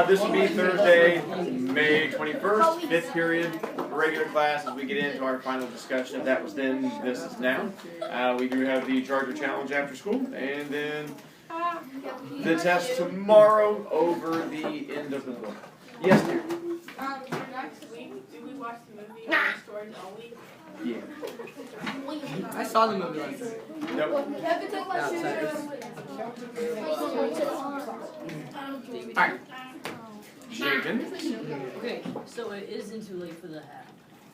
This will be Thursday, May 21st, 5th period, regular class as we get into our final discussion. If that was then, this is now. We do have the Charger Challenge after school, and then the test tomorrow over the end of the book. Yes, dear? For next week, do we watch the movie Storage Only? Yeah. I saw the movie last night. Nope. Alright. Jacob? Okay, so it isn't too late for the hat.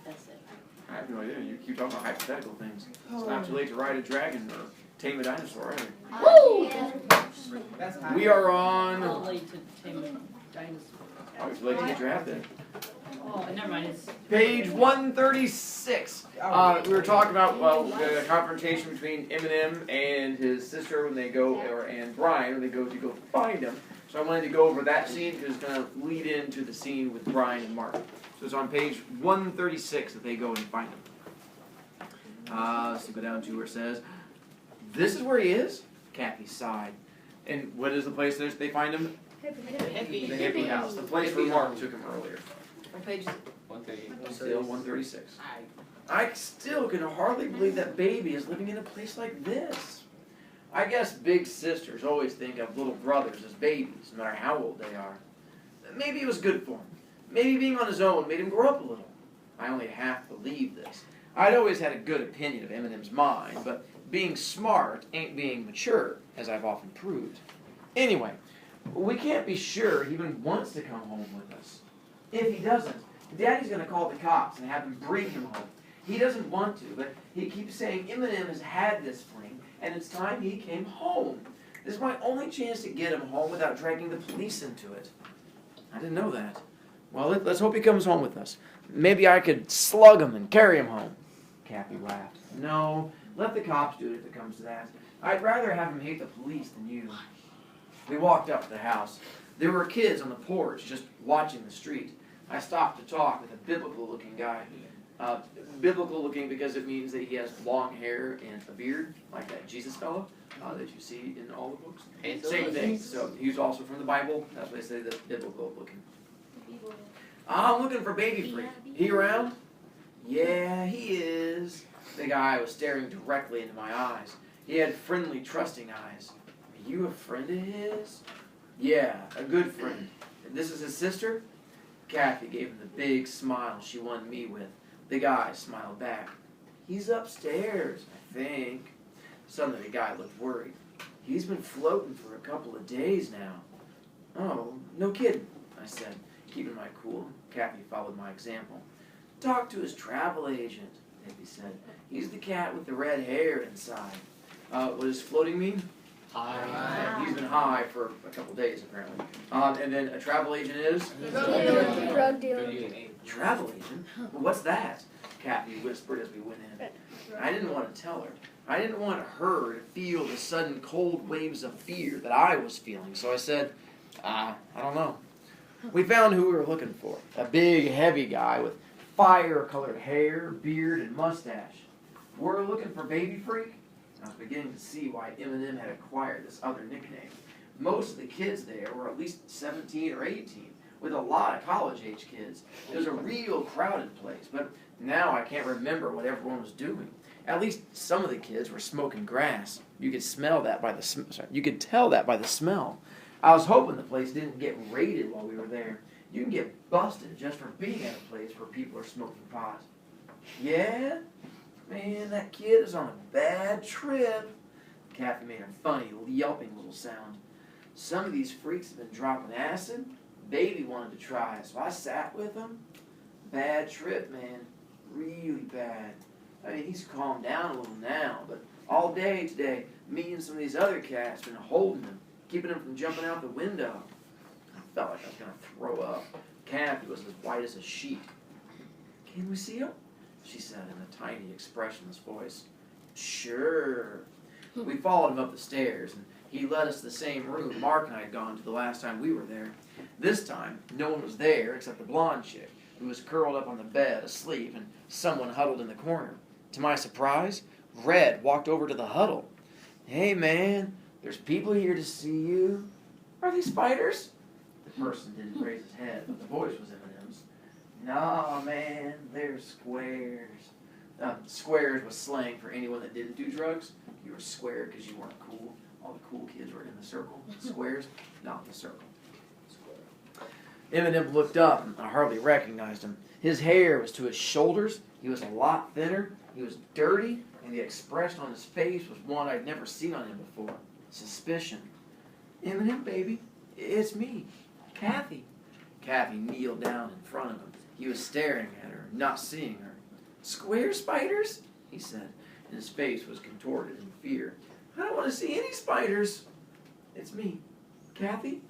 That's it. I have no idea. You keep talking about hypothetical things. It's not too late to ride a dragon or tame a dinosaur either. Woo! We are on... Not late to tame a dinosaur. Oh, it's late to get your hat then. Oh, never mind. It's Page 136. We were talking about, well, the confrontation between Eminem and his sister when they go, and Brian when they go to find him. So I wanted to go over that scene because it's going to lead into the scene with Brian and Mark. So it's on page 136 that they go and find him. Let's go down to where it says, "This is where he is?" Kathy sighed. And what is the place that they find him? The hippie house. The place where Mark took him earlier. what page is it? 130. Still 136. I still can hardly believe that baby is living in a place like this. I guess big sisters always think of little brothers as babies, no matter how old they are. Maybe it was good for him. Maybe being on his own made him grow up a little. I only half believe this. I'd always had a good opinion of Eminem's mind, but being smart ain't being mature, as I've often proved. Anyway, we can't be sure he even wants to come home with us. If he doesn't, Daddy's going to call the cops and have them bring him home. He doesn't want to, but he keeps saying Eminem has had this fling, and it's time he came home. This is my only chance to get him home without dragging the police into it. I didn't know that. Well, let's hope he comes home with us. Maybe I could slug him and carry him home. Kathy laughed. No, let the cops do it if it comes to that. I'd rather have him hate the police than you. We walked up to the house. There were kids on the porch just watching the street. I stopped to talk with a biblical-looking guy. Biblical-looking because it means that he has long hair and a beard, like that Jesus fellow that you see in all the books. Same thing. So he's also from the Bible. That's why they say that biblical-looking. I'm looking for Baby Freak. He around? Yeah, he is. The guy was staring directly into my eyes. He had friendly, trusting eyes. Are you a friend of his? Yeah, a good friend. And this is his sister? Kathy gave him the big smile she won me with. The guy smiled back. He's upstairs, I think. Suddenly the guy looked worried. He's been floating for a couple of days now. Oh, no kidding, I said, keeping my cool. Kathy followed my example. Talk to his travel agent, Debbie said. He's the cat with the red hair inside. What does floating mean? High. He's been high for a couple of days, apparently. And then a travel agent is? Drug dealer. Travel agent? Well, what's that? Kathy whispered as we went in. I didn't want to tell her. I didn't want her to feel the sudden cold waves of fear that I was feeling, so I said, I don't know. We found who we were looking for. A big, heavy guy with fire-colored hair, beard, and mustache. We're looking for Baby Freak? I was beginning to see why Eminem had acquired this other nickname. Most of the kids there were at least 17 or 18, with a lot of college-age kids. It was a real crowded place, but now I can't remember what everyone was doing. At least some of the kids were smoking grass. You could smell that by the you could tell that by the smell. I was hoping the place didn't get raided while we were there. You can get busted just for being at a place where people are smoking pot. Yeah? Man, that kid is on a bad trip. Kathy made a funny, yelping little sound. Some of these freaks have been dropping acid. Baby wanted to try it, so I sat with him. Bad trip, man. Really bad. I mean, he's calmed down a little now, but all day today, me and some of these other cats been holding him, keeping him from jumping out the window. I felt like I was going to throw up. Kathy was as white as a sheet. Can we see him? She said in a tiny, expressionless voice. Sure. We followed him up the stairs, and he led us to the same room Mark and I had gone to the last time we were there. This time, no one was there except the blonde chick, who was curled up on the bed, asleep, and someone huddled in the corner. To my surprise, Red walked over to the huddle. Hey, man, there's people here to see you. Are they spiders? The person didn't raise his head, but the voice was Eminem's. Nah, man, they're squares. Squares was slang for anyone that didn't do drugs. You were square because you weren't cool. All the cool kids were in the circle. Squares, not in the circle. Square. Eminem looked up, and I hardly recognized him. His hair was to his shoulders. He was a lot thinner. He was dirty, and the expression on his face was one I'd never seen on him before. Suspicion. Eminem, baby, it's me, Kathy. Kathy kneeled down in front of him. He was staring at her, not seeing her. Square spiders? He said, and his face was contorted in fear. I don't want to see any spiders. It's me, Kathy,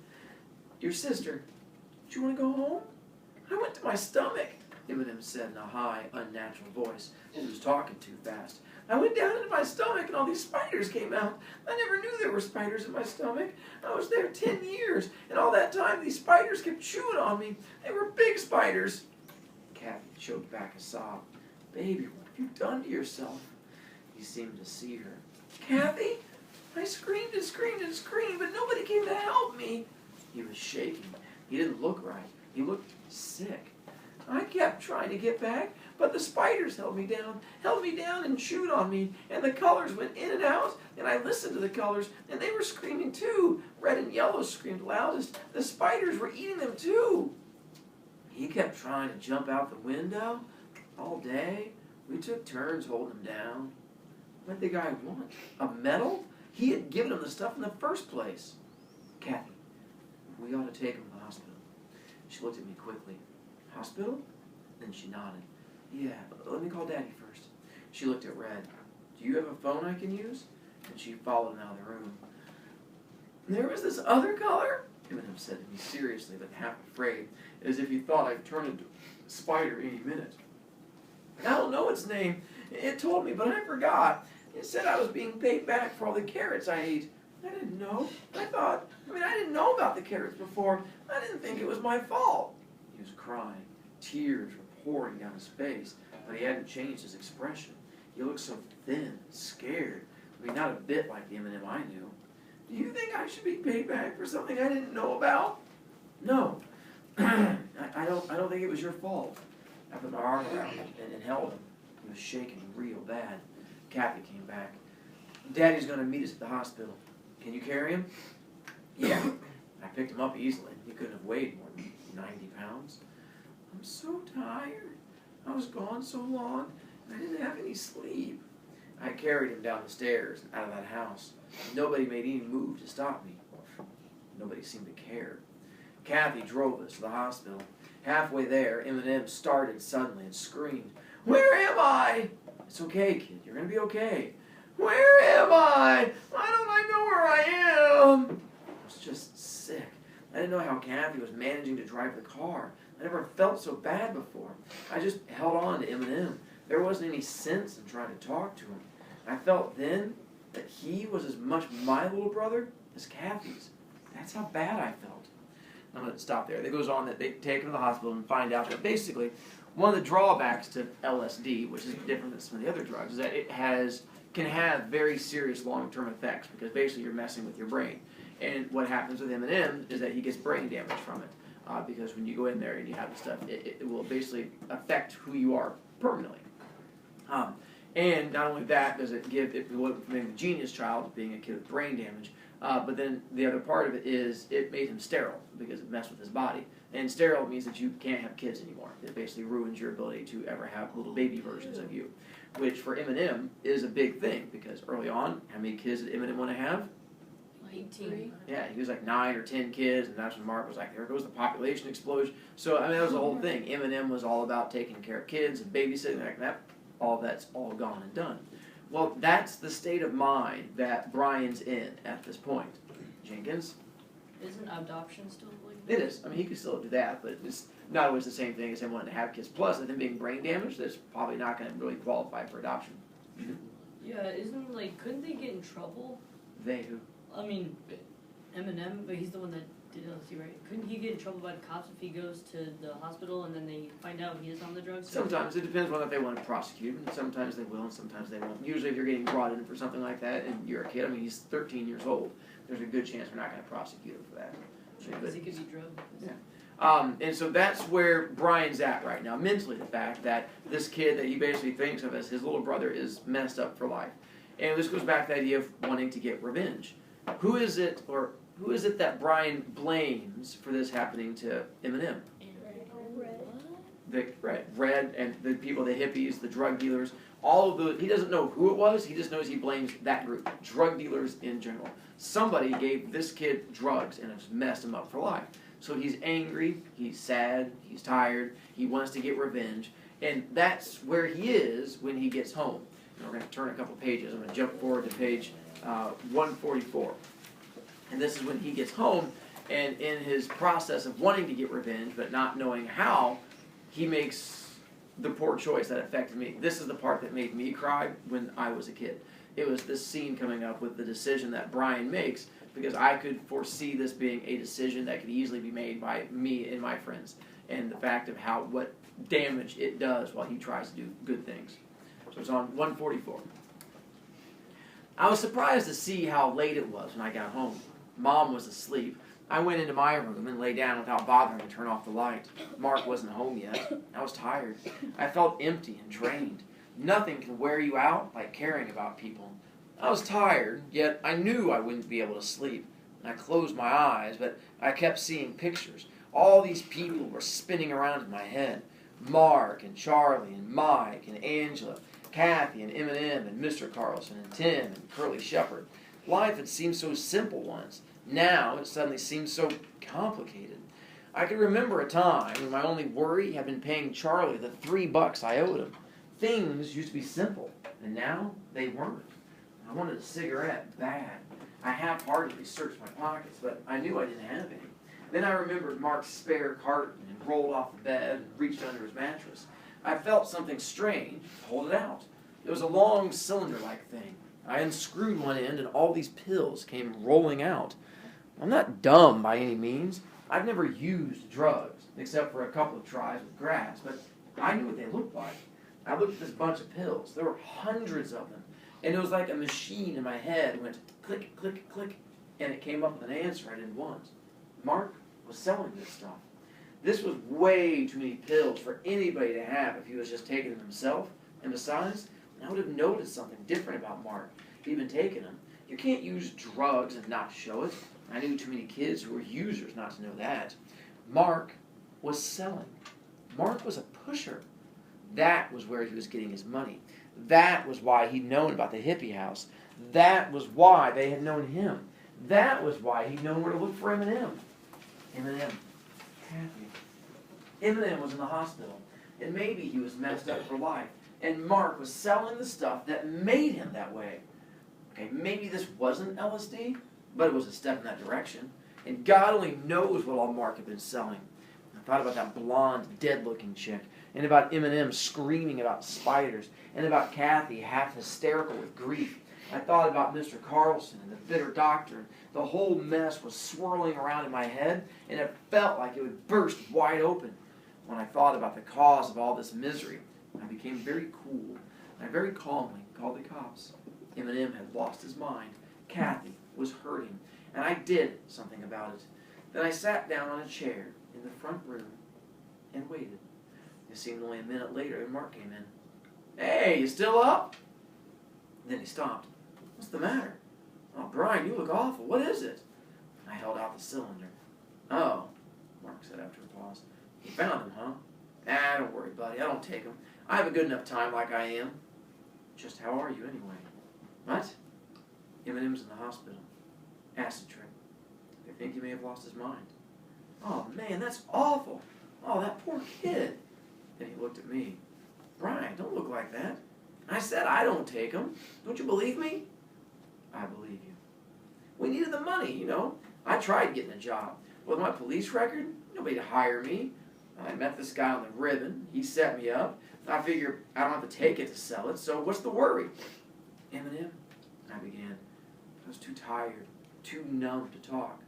your sister. Do you want to go home? I went to my stomach, Eminem said in a high, unnatural voice. He was talking too fast. I went down into my stomach and all these spiders came out. I never knew there were spiders in my stomach. I was there 10 years, and all that time these spiders kept chewing on me. They were big spiders. Kathy choked back a sob. Baby, what have you done to yourself? He seemed to see her. Kathy? I screamed and screamed and screamed, but nobody came to help me. He was shaking. He didn't look right. He looked sick. I kept trying to get back, but the spiders held me down and chewed on me, and the colors went in and out, and I listened to the colors, and they were screaming too. Red and yellow screamed loudest. The spiders were eating them too. He kept trying to jump out the window all day. We took turns holding him down. What did the guy want? A medal? He had given him the stuff in the first place. Kathy, we ought to take him to the hospital. She looked at me quickly. Hospital? Then she nodded. Yeah, let me call Daddy first. She looked at Red. Do you have a phone I can use? And she followed him out of the room. There was this other color? Eminem said to me seriously, but half afraid, as if he thought I'd turn into a spider any minute. I don't know its name. It told me, but I forgot. It said I was being paid back for all the carrots I ate. I didn't know. I didn't know about the carrots before. I didn't think it was my fault. He was crying. Tears were pouring down his face, but he hadn't changed his expression. He looked so thin and scared. Not a bit like the Eminem I knew. Do you think I should be paid back for something I didn't know about? No. I don't think it was your fault. I put my arm around him and held him. He was shaking real bad. Kathy came back. Daddy's going to meet us at the hospital. Can you carry him? Yeah. I picked him up easily. He couldn't have weighed more than 90 pounds. I'm so tired. I was gone so long, and I didn't have any sleep. I carried him down the stairs and out of that house. Nobody made any move to stop me. Nobody seemed to care. Kathy drove us to the hospital. Halfway there, Eminem started suddenly and screamed, "Where am I?" It's okay, kid. You're going to be okay. Where am I? Why don't I know where I am? I was just sick. I didn't know how Kathy was managing to drive the car. I never felt so bad before. I just held on to Eminem. There wasn't any sense in trying to talk to him. I felt then that he was as much my little brother as Kathy's. That's how bad I felt. I'm going to stop there. It goes on that they take him to the hospital and find out that basically one of the drawbacks to LSD, which is different than some of the other drugs, is that it can have very serious long-term effects because basically you're messing with your brain. And what happens with Eminem is that he gets brain damage from it because when you go in there and you have the stuff, it will basically affect who you are permanently. And not only that does it give it went from being a genius child to being a kid with brain damage, but then the other part of it is it made him sterile because it messed with his body. And sterile means that you can't have kids anymore. It basically ruins your ability to ever have little baby versions of you, which for Eminem is a big thing because early on, how many kids did Eminem want to have? 18. Yeah, he was like 9 or 10 kids, and that's when Mark was like, there goes the population explosion. So, I mean, that was the whole thing. Eminem was all about taking care of kids and babysitting, like that. All that's all gone and done. Well, that's the state of mind that Brian's in at this point. Jenkins? Isn't adoption still like It is. I mean, he could still do that, but it's not always the same thing as him wanting to have kids. Plus, with him being brain damaged, that's probably not going to really qualify for adoption. Yeah, couldn't they get in trouble? They who? I mean, Eminem, but he's the one that did LSD, right? Couldn't he get in trouble by the cops if he goes to the hospital and then they find out he is on the drugs? Sometimes. It depends whether they want to prosecute, and sometimes they will, and sometimes they won't. Usually if you're getting brought in for something like that and you're a kid, I mean, he's 13 years old, there's a good chance we're not going to prosecute him for that. actually. Because But he could be drugged. and so that's where Brian's at right now, mentally, the fact that this kid that he basically thinks of as his little brother is messed up for life. And this goes back to the idea of wanting to get revenge. Who is it that Brian blames for this happening to Eminem? Red and the people, the hippies, the drug dealers, all of those. He doesn't know who it was, he just knows he blames that group, drug dealers in general. Somebody gave this kid drugs and it's messed him up for life. So he's angry, he's sad, he's tired, he wants to get revenge, and that's where he is when he gets home. And we're going to turn a couple pages. I'm going to jump forward to page 144. And this is when he gets home, and in his process of wanting to get revenge but not knowing how, he makes the poor choice that affected me. This is the part that made me cry when I was a kid. It was this scene coming up with the decision that Brian makes, because I could foresee this being a decision that could easily be made by me and my friends, and the fact of what damage it does while he tries to do good things. So it's on 144. I was surprised to see how late it was when I got home. Mom was asleep. I went into my room and lay down without bothering to turn off the light. Mark wasn't home yet. I was tired. I felt empty and drained. Nothing can wear you out like caring about people. I was tired, yet I knew I wouldn't be able to sleep. I closed my eyes, but I kept seeing pictures. All these people were spinning around in my head. Mark and Charlie and Mike and Angela, Kathy and Eminem and Mr. Carlson and Tim and Curly Shepherd. Life had seemed so simple once. Now it suddenly seems so complicated. I could remember a time when my only worry had been paying Charlie the $3 I owed him. Things used to be simple, and now they weren't. I wanted a cigarette bad. I half-heartedly searched my pockets, but I knew I didn't have any. Then I remembered Mark's spare carton and rolled off the bed and reached under his mattress. I felt something strange hold it out. It was a long cylinder-like thing. I unscrewed one end and all these pills came rolling out. I'm not dumb by any means. I've never used drugs, except for a couple of tries with grass, but I knew what they looked like. I looked at this bunch of pills. There were hundreds of them, and it was like a machine in my head. It went click, click, click, and it came up with an answer I didn't want. Mark was selling this stuff. This was way too many pills for anybody to have if he was just taking them himself, and besides, I would have noticed something different about Mark if he'd been taking them. You can't use drugs and not show it. I knew too many kids who were users not to know that. Mark was selling. Mark was a pusher. That was where he was getting his money. That was why he'd known about the hippie house. That was why they had known him. That was why he'd known where to look for Eminem. Eminem. Kathy. Eminem was in the hospital, and maybe he was messed up for life. And Mark was selling the stuff that made him that way. Okay, maybe this wasn't LSD, but it was a step in that direction. And God only knows what all Mark had been selling. I thought about that blonde, dead-looking chick, and about Eminem screaming about spiders, and about Kathy half hysterical with grief. I thought about Mr. Carlson and the bitter doctor. The whole mess was swirling around in my head, and it felt like it would burst wide open. When I thought about the cause of all this misery, I became very cool. I very calmly called the cops. Eminem had lost his mind. Kathy was hurting, and I did something about it. Then I sat down on a chair in the front room and waited. It seemed only a minute later and Mark came in. "Hey, you still up?" Then he stopped. "What's the matter?" "Oh, Brian, you look awful. What is it?" I held out the cylinder. "Oh," Mark said after a pause. "You found him, huh?" "Ah, don't worry, buddy. I don't take him. I have a good enough time like I am." "Just how are you, anyway?" "What?" "Eminem's in the hospital. Acid trip. They think he may have lost his mind." "Oh, man, that's awful. Oh, that poor kid." Then he looked at me. "Brian, don't look like that. I said I don't take him. Don't you believe me?" "I believe you. We needed the money, you know. I tried getting a job. With my police record, nobody to hire me. I met this guy on the ribbon. He set me up. I figure I don't have to take it to sell it, so what's the worry?" "Eminem," I began. I was too tired, too numb to talk.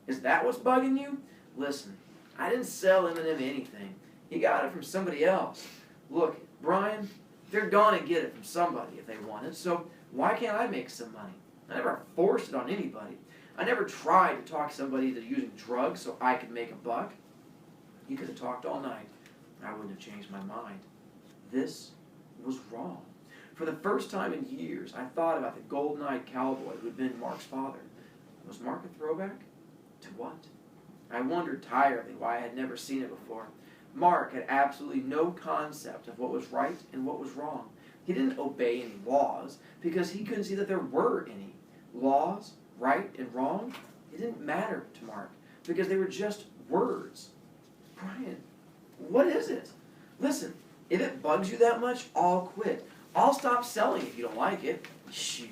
"Is that what's bugging you? Listen, I didn't sell Eminem anything. He got it from somebody else. Look, Brian, they're gonna get it from somebody if they want it, so why can't I make some money? I never forced it on anybody. I never tried to talk somebody into using drugs so I could make a buck. You could have talked all night, and I wouldn't have changed my mind. This was wrong. For the first time in years, I thought about the golden-eyed cowboy who had been Mark's father. Was Mark a throwback? To what? I wondered tiredly why I had never seen it before. Mark had absolutely no concept of what was right and what was wrong. He didn't obey any laws because he couldn't see that there were any. Laws, right and wrong, it didn't matter to Mark because they were just words. Brian, what is it? Listen, if it bugs you that much, I'll quit. I'll stop selling if you don't like it. Shoot,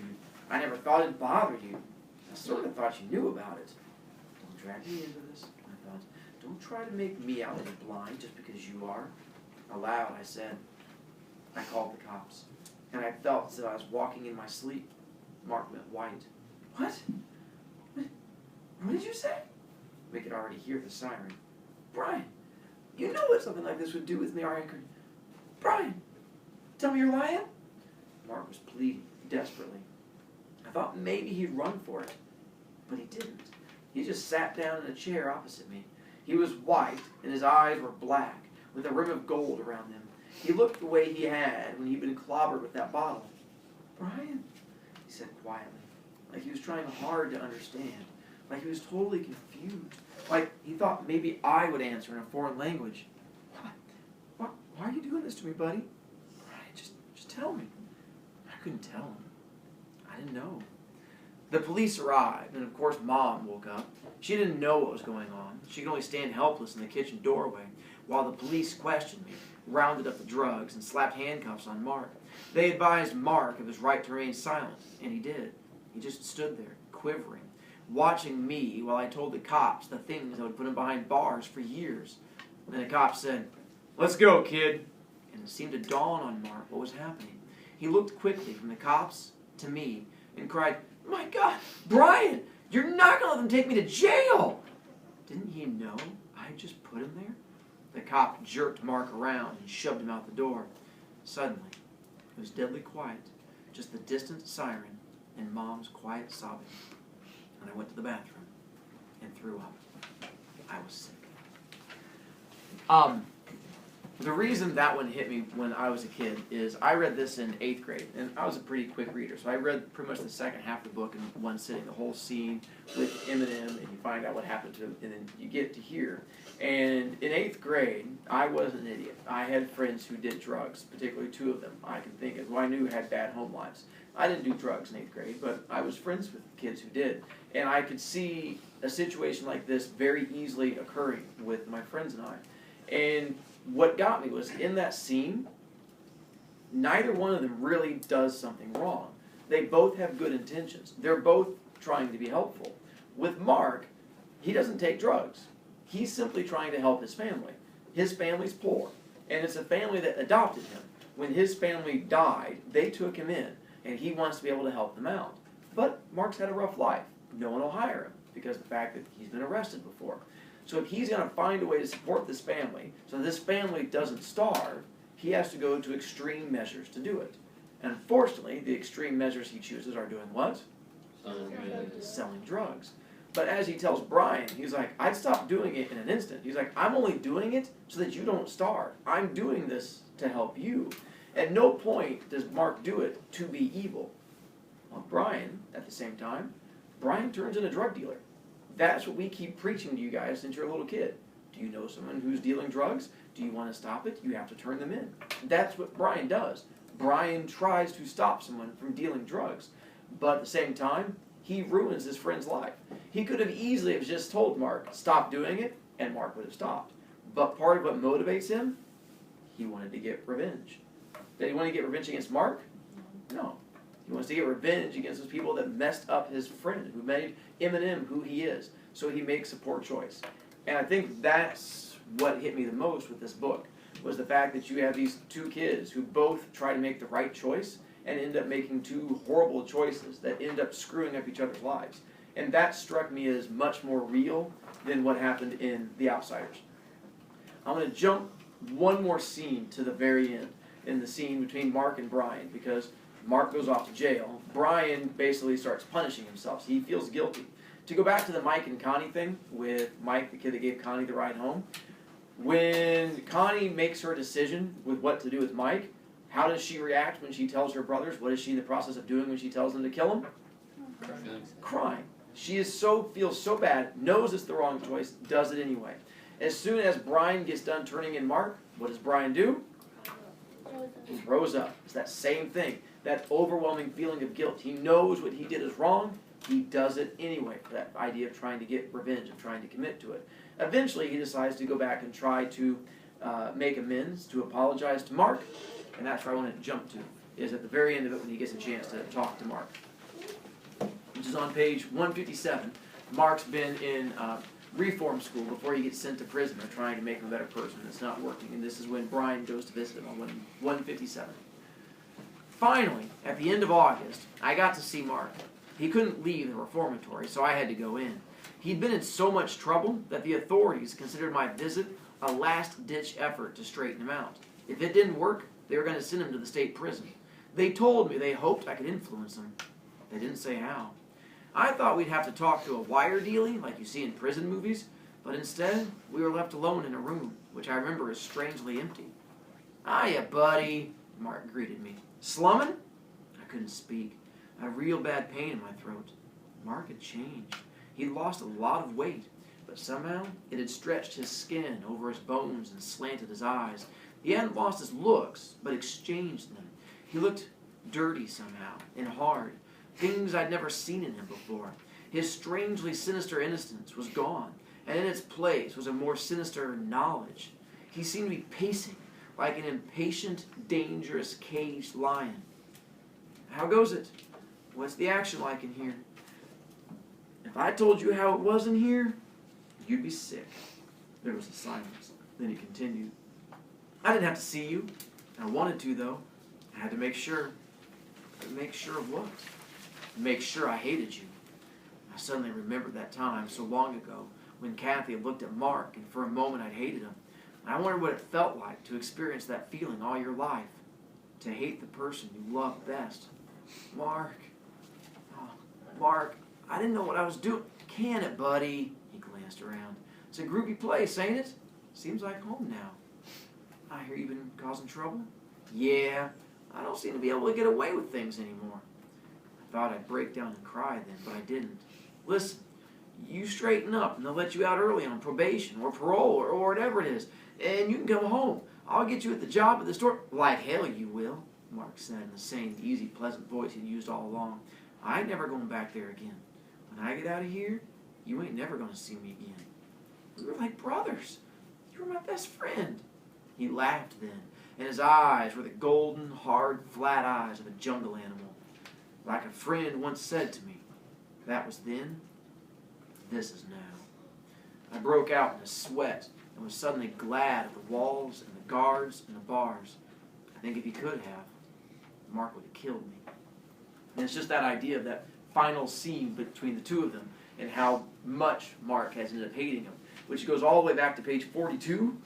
I never thought it'd bother you. I sort of thought you knew about it. Don't drag me into this, I thought. Don't try to make me out to be blind just because you are. Aloud, I said. I called the cops, and I felt as if I was walking in my sleep. Mark went white. What? What did you say? We could already hear the siren. Brian, you know what something like this would do with me, I anchored. Brian, tell me you're lying? Mark was pleading desperately. I thought maybe he'd run for it, but he didn't. He just sat down in a chair opposite me. He was white, and his eyes were black, with a rim of gold around them. He looked the way he had when he'd been clobbered with that bottle. Brian, he said quietly, like he was trying hard to understand, like he was totally confused, like he thought maybe I would answer in a foreign language. Why are you doing this to me, buddy? Brian, just tell me. I couldn't tell him. I didn't know. The police arrived, and of course Mom woke up. She didn't know what was going on. She could only stand helpless in the kitchen doorway while the police questioned me, rounded up the drugs, and slapped handcuffs on Mark. They advised Mark of his right to remain silent, and he did. He just stood there, quivering, watching me while I told the cops the things that would put him behind bars for years. Then the cops said, "Let's go, kid." And it seemed to dawn on Mark what was happening. He looked quickly from the cops to me and cried, "My God, Brian, you're not going to let them take me to jail!" Didn't he know I had just put him there? The cop jerked Mark around and shoved him out the door. Suddenly, it was deadly quiet, just the distant siren and Mom's quiet sobbing. And I went to the bathroom and threw up. I was sick. The reason that one hit me when I was a kid is I read this in 8th grade, and I was a pretty quick reader, so I read pretty much the second half of the book in one sitting, the whole scene with Eminem, and you find out what happened to him, and then you get to here. And in 8th grade, I was an idiot. I had friends who did drugs, particularly 2 of them I can think of, who I knew had bad home lives. I didn't do drugs in 8th grade, but I was friends with kids who did. And I could see a situation like this very easily occurring with my friends and I. And what got me was in that scene, neither one of them really does something wrong. They both have good intentions. They're both trying to be helpful. With Mark, he doesn't take drugs. He's simply trying to help his family. His family's poor, and it's a family that adopted him. When his family died, they took him in, and he wants to be able to help them out. But Mark's had a rough life. No one will hire him because of the fact that he's been arrested before. So if he's going to find a way to support this family, so this family doesn't starve, he has to go to extreme measures to do it. And unfortunately, the extreme measures he chooses are doing what? Selling drugs. But as he tells Brian, he's like, I'd stop doing it in an instant. He's like, I'm only doing it so that you don't starve. I'm doing this to help you. At no point does Mark do it to be evil. Well, Brian, at the same time, Brian turns into a drug dealer. That's what we keep preaching to you guys since you're a little kid. Do you know someone who's dealing drugs? Do you want to stop it? You have to turn them in. That's what Brian does. Brian tries to stop someone from dealing drugs. But at the same time, he ruins his friend's life. He could have easily have just told Mark, stop doing it, and Mark would have stopped. But part of what motivates him, he wanted to get revenge. Did he want to get revenge against Mark? No. He wants to get revenge against those people that messed up his friend, who made Eminem who he is. So he makes a poor choice. And I think that's what hit me the most with this book, was the fact that you have these 2 kids who both try to make the right choice and end up making 2 horrible choices that end up screwing up each other's lives. And that struck me as much more real than what happened in The Outsiders. I'm going to jump one more scene to the very end, in the scene between Mark and Brian, because Mark goes off to jail. Brian basically starts punishing himself. He feels guilty To go back to the Mike and Connie thing with Mike, the kid that gave Connie the ride home, when Connie makes her decision with what to do with Mike, how does she react when she tells her brothers? What is she in the process of doing when she tells them to kill him? Crying. She feels so bad, knows it's the wrong choice, does it anyway. As soon as Brian gets done turning in Mark, what does Brian do? He rose up. It's that same thing, that overwhelming feeling of guilt. He knows what he did is wrong. He does it anyway, for that idea of trying to get revenge, of trying to commit to it. Eventually, he decides to go back and try to make amends, to apologize to Mark, and that's where I want to jump to, is at the very end of it when he gets a chance to talk to Mark, which is on page 157. Mark's been in reform school before he gets sent to prison. They're trying to make him a better person. It's not working, and this is when Brian goes to visit him on 157. Finally, at the end of August, I got to see Mark. He couldn't leave the reformatory, so I had to go in. He'd been in so much trouble that the authorities considered my visit a last-ditch effort to straighten him out. If it didn't work, they were going to send him to the state prison. They told me they hoped I could influence him. They didn't say how. I thought we'd have to talk to a wire dealie like you see in prison movies, but instead, we were left alone in a room, which I remember is strangely empty. "Hiya, buddy," Mark greeted me. "Slumming?" I couldn't speak. I had real bad pain in my throat. Mark had changed. He'd lost a lot of weight, but somehow it had stretched his skin over his bones and slanted his eyes. He hadn't lost his looks, but exchanged them. He looked dirty somehow, and hard, things I'd never seen in him before. His strangely sinister innocence was gone, and in its place was a more sinister knowledge. He seemed to be pacing like an impatient, dangerous, caged lion. "How goes it? What's the action like in here?" "If I told you how it was in here, you'd be sick." There was a silence. Then he continued. "I didn't have to see you. I wanted to, though. I had to make sure." "Make sure of what?" "Make sure I hated you." I suddenly remembered that time so long ago when Kathy had looked at Mark, and for a moment I'd hated him. I wondered what it felt like to experience that feeling all your life, to hate the person you loved best. "Mark, Mark, I didn't know what I was doing." "Can it, buddy?" He glanced around. "It's a groovy place, ain't it? Seems like home now." "I hear you've been causing trouble?" "Yeah, I don't seem to be able to get away with things anymore." I thought I'd break down and cry then, but I didn't. "Listen, you straighten up and they'll let you out early on probation or parole or whatever it is, and you can come home. I'll get you at the job at the store." "Like hell you will," Mark said in the same easy, pleasant voice he'd used all along. "I ain't never going back there again. When I get out of here, you ain't never going to see me again. We were like brothers. You were my best friend." He laughed then, and his eyes were the golden, hard, flat eyes of a jungle animal. Like a friend once said to me, that was then, this is now. I broke out in a sweat and was suddenly glad of the walls and the guards and the bars. I think if he could have, Mark would have killed me. And it's just that idea of that final scene between the two of them and how much Mark has ended up hating him, which goes all the way back to page 42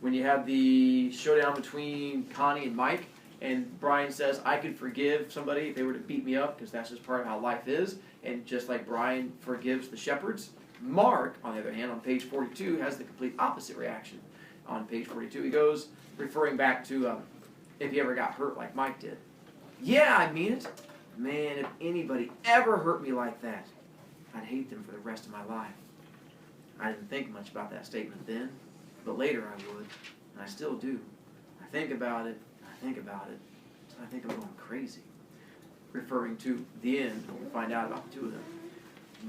when you have the showdown between Connie and Mike, and Brian says, "I could forgive somebody if they were to beat me up because that's just part of how life is," and just like Brian forgives the shepherds, Mark, on the other hand, on page 42, has the complete opposite reaction. On page 42, he goes, referring back to if he ever got hurt like Mike did. "Yeah, I mean it. Man, if anybody ever hurt me like that, I'd hate them for the rest of my life." I didn't think much about that statement then, but later I would, and I still do. I think about it, until I think I'm going crazy. Referring to the end, when we find out about the two of them.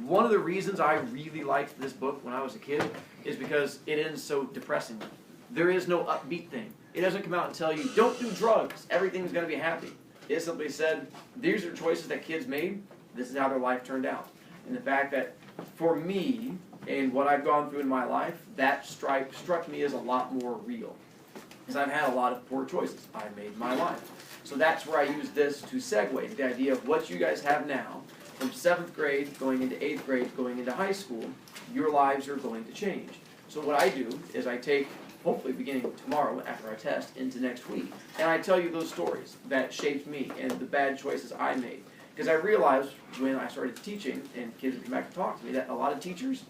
One of the reasons I really liked this book when I was a kid is because it ends so depressingly. There is no upbeat thing. It doesn't come out and tell you, don't do drugs, everything's going to be happy. It simply said, these are choices that kids made, this is how their life turned out. And the fact that, for me, and what I've gone through in my life, that struck me as a lot more real. Because I've had a lot of poor choices I've made in my life. So that's where I use this to segue to the idea of what you guys have now, from 7th grade, going into 8th grade, going into high school, your lives are going to change. So what I do is I take, hopefully beginning tomorrow after our test, into next week, and I tell you those stories that shaped me and the bad choices I made. Because I realized when I started teaching and kids would come back to talk to me that a lot of teachers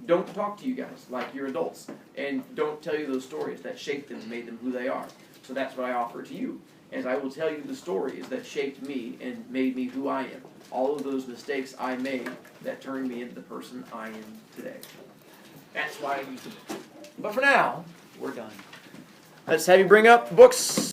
don't talk to you guys like you're adults and don't tell you those stories that shaped them and made them who they are. So that's what I offer to you, as I will tell you the stories that shaped me and made me who I am. All of those mistakes I made that turned me into the person I am today. That's why I use the book. But for now, we're done. Let's have you bring up books.